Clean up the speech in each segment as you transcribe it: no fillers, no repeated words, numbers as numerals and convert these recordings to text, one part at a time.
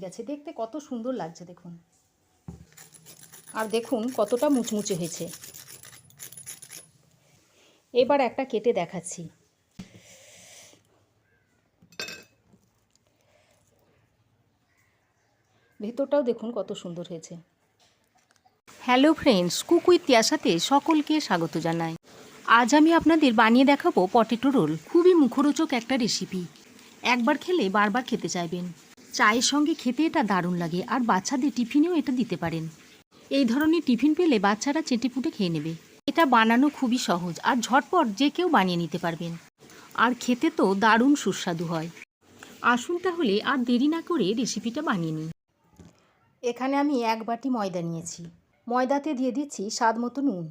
গেছে, দেখতে কত সুন্দর লাগছে দেখুন। আর দেখুন কতটা মুচমুচে হয়েছে। এবার একটা কেটে দেখাচ্ছি। ভেতরটাও দেখুন কত সুন্দর হয়েছে। হ্যালো ফ্রেন্ডস, কুক উইথ তিয়াশাতে সকলকে স্বাগত জানাই। আজ আমি আপনাদের বানিয়ে দেখাবো পটেটো রোল। খুবই মুখরোচক একটা রেসিপি, একবার খেলে বারবার খেতে চাইবেন। চায়ের সঙ্গে খেতে এটা দারুণ লাগে, আর বাচ্চাদের টিফিনেও এটা দিতে পারেন। এই ধরনের টিফিন পেলে বাচ্চারা চেটেপুটে খেয়ে নেবে। এটা বানানো খুবই সহজ আর ঝটপট যে কেউ বানিয়ে নিতে পারবেন, আর খেতে তো দারুণ সুস্বাদু হয়। আসুন তাহলে আর দেরি না করে রেসিপিটা বানিয়ে নিই। এখানে আমি 1 বাটি ময়দা নিয়েছি। ময়দাতে দিয়ে দিচ্ছি স্বাদ মতো নুন,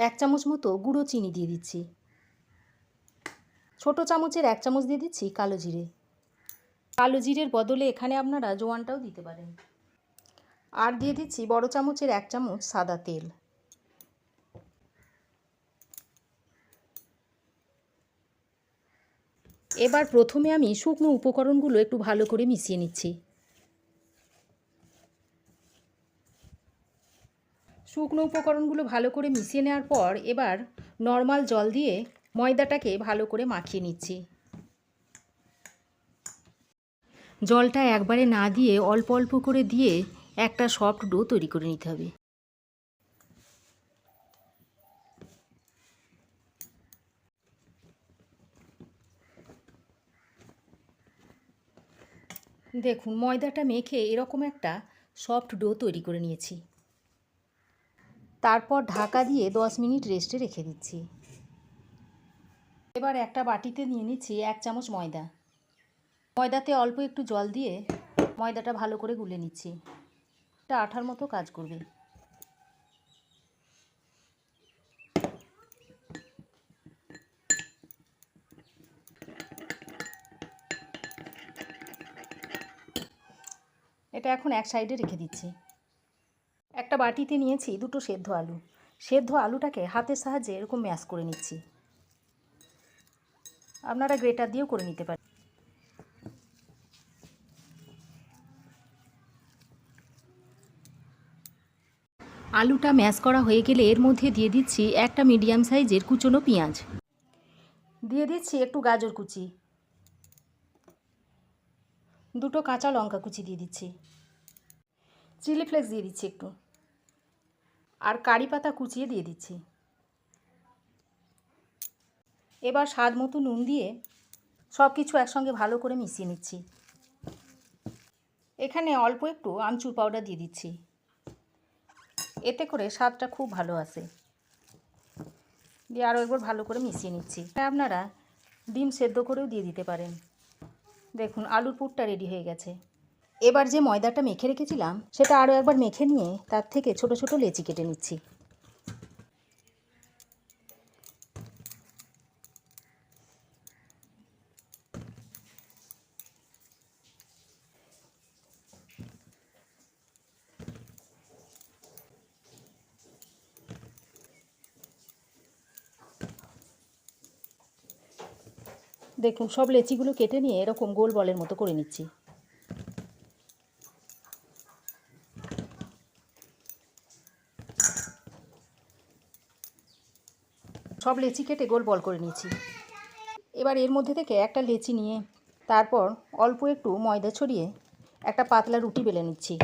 1 চামচ মতো গুঁড়ো চিনি দিয়ে দিচ্ছি, ছোটো চামচের 1 চামচ দিয়ে দিচ্ছি কালো জিরে। কালো জিরের বদলে এখানে আপনারা জোয়ানটাও দিতে পারেন। আর দিয়ে দিচ্ছি বড় চামচের 1 চামচ সাদা তেল। এবার প্রথমে আমি শুকনো উপকরণগুলো একটু ভালো করে মিশিয়ে নিচ্ছি। শুকনো উপকরণগুলো ভালো করে মিশিয়ে নেওয়ার পর এবার নর্মাল জল দিয়ে ময়দাটাকে ভালো করে মাখিয়ে নিচ্ছি। জলটা একবারে না দিয়ে অল্প অল্প করে দিয়ে একটা সফট ডো তৈরি করে নিতে হবে। দেখুন ময়দাটা মেখে এরকম একটা সফট ডো তৈরি করে নিয়েছি। তারপর ঢাকা দিয়ে 10 মিনিট রেস্টে রেখে দিচ্ছি। এবার একটা বাটিতে নিয়ে নিচ্ছি 1 চামচ ময়দা। ময়দাতে অল্প একটু জল দিয়ে ময়দাটা ভালো করে গুলে নিচ্ছি। এটা আঠার মতো কাজ করবে। এটা এখন এক সাইডে রেখে দিচ্ছি। একটা বাটিতে নিয়েছি 2টো সেদ্ধ আলু। সেদ্ধ আলুটাকে হাতের সাহায্যে এরকম ম্যাশ করে নিচ্ছি। আপনারা গ্রেটার দিয়েও করে নিতে পারেন। আলুটা ম্যাশ করা হয়ে গেলে এর মধ্যে দিয়ে দিচ্ছি একটা মিডিয়াম সাইজের কুচনো পেঁয়াজ, দিয়ে দিচ্ছি একটু গাজর কুচি, 2টো কাঁচা লঙ্কা কুচি দিয়ে দিচ্ছি, চিলি ফ্লেক্স দিয়ে দিচ্ছি একটু, আর কারি পাতা কুচিয়ে দিয়ে দিচ্ছি। এবার স্বাদ মতো নুন দিয়ে সব কিছু একসঙ্গে ভালো করে মিশিয়ে নিচ্ছি। এখানে অল্প একটু আমচুর পাউডার দিয়ে দিচ্ছি, এতে করে স্বাদটা খুব ভালো আসে। দিয়ে আরও একবার ভালো করে মিশিয়ে নিচ্ছি। আপনারা ডিম সেদ্ধ করেও দিয়ে দিতে পারেন। দেখুন আলুর পুরটা রেডি হয়ে গেছে। এবার যে ময়দাটা মেখে রেখেছিলাম সেটা আরও একবার মেখে নিয়ে তার থেকে ছোট ছোট লেচি কেটে নিচ্ছি। দেখুন সব লেচিগুলো কেটে নিয়ে এরকম গোল বলের মতো করে নিচ্ছি। সব লেচি কেটে গোল বল করে নিয়েছি। এবার এর মধ্যে থেকে একটা লেচি নিয়ে তারপর অল্প একটু ময়দা ছড়িয়ে একটা পাতলা রুটি বেলে নিচ্ছি।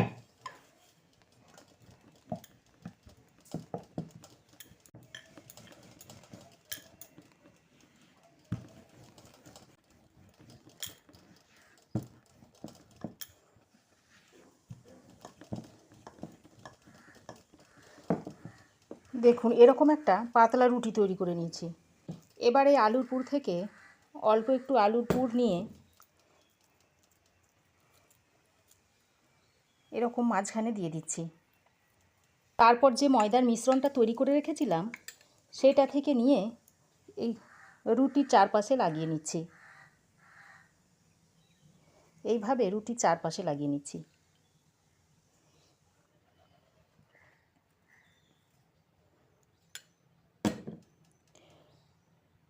দেখুন এরকম একটা পাতলা রুটি তৈরি করে নিয়েছি। এবার এই আলুর পুর থেকে অল্প একটু আলুর পুর নিয়ে এরকম মাঝখানে দিয়ে দিচ্ছি। তারপর যে ময়দার মিশ্রণটা তৈরি করে রেখেছিলাম সেটা থেকে নিয়ে এই রুটির চারপাশে লাগিয়ে নিচ্ছি। এইভাবে রুটির চারপাশে লাগিয়ে নিচ্ছি।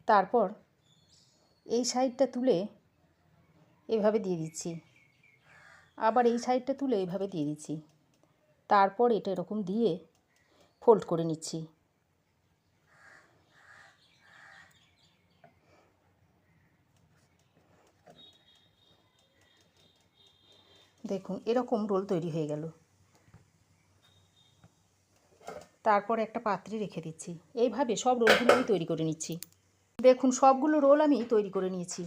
তারপর এই সাইডটা তুলে এভাবে দিয়ে দিচ্ছি। আবার এই সাইডটা তুলে এইভাবে দিয়ে দিচ্ছি। তারপর এটা এরকম দিয়ে ফোল্ড করে নিচ্ছি। দেখুন এরকম রোল তৈরি হয়ে গেল। তারপর একটা পাত্রে রেখে দিচ্ছি। এইভাবে সব রোলগুলো আমি তৈরি করে নিচ্ছি। দেখুন সবগুলো রোল আমি তৈরি করে নিয়েছি।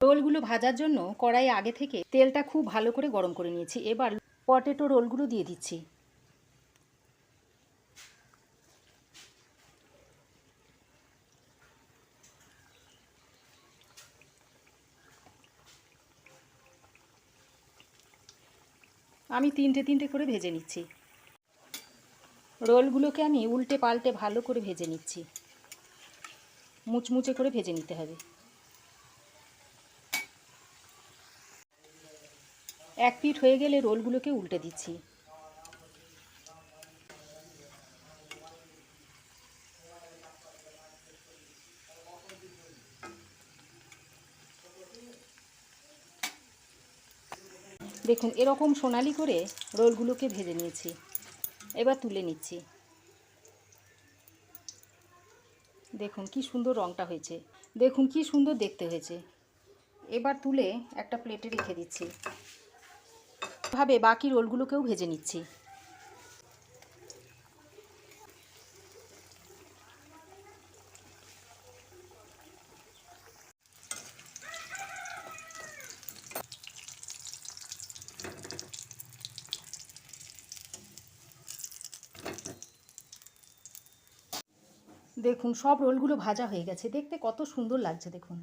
রোলগুলো ভাজার জন্য কড়াই আগে থেকে তেলটা খুব ভালো করে গরম করে নিয়েছি। এবার পটেটো রোলগুলো দিয়ে দিচ্ছি। আমি তিনটে তিনটে করে ভেজে নিচ্ছি। রোলগুলোকে আমি উল্টে পাল্টে ভালো করে ভেজে নিচ্ছি। মুচমুচে করে ভেজে নিতে হবে। এক পিঠ হয়ে গেলে রোলগুলোকে উল্টে দিচ্ছি। দেখুন এরকম সোনালি করে রোলগুলোকে ভেজে নিয়েছি। এবার তুলে নিচ্ছি। দেখুন কি সুন্দর রঙটা হয়েছে, দেখুন কি সুন্দর দেখতে হয়েছে। এবার তুলে একটা প্লেটে রেখে দিচ্ছি। এভাবে বাকি রোলগুলোকেও ভেজে নিচ্ছি। দেখুন সব রোলগুলো ভাজা হয়ে গেছে, দেখতে কত সুন্দর লাগছে দেখুন।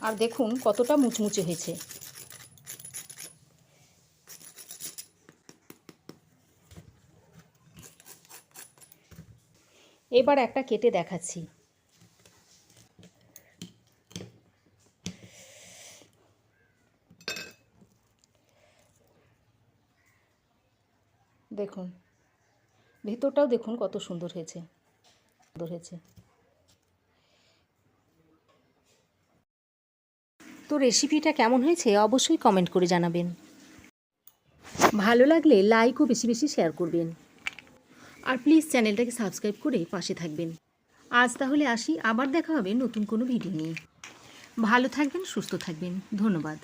আর দেখুন কতটা মুচমুচে হয়েছে। এবার একটা কেটে দেখাচ্ছি। দেখুন ভিতরটাও দেখুন কত সুন্দর হয়েছে। তো রেসিপিটা কেমন হয়েছে অবশ্যই কমেন্ট করে জানাবেন। ভালো লাগলে লাইক ও বেশি বেশি শেয়ার করবেন। আর প্লিজ চ্যানেলটাকে সাবস্ক্রাইব করে পাশে থাকবেন। আজ তাহলে আসি, আবার দেখা হবে নতুন কোনো ভিডিও নিয়ে। ভালো থাকবেন, সুস্থ থাকবেন। ধন্যবাদ।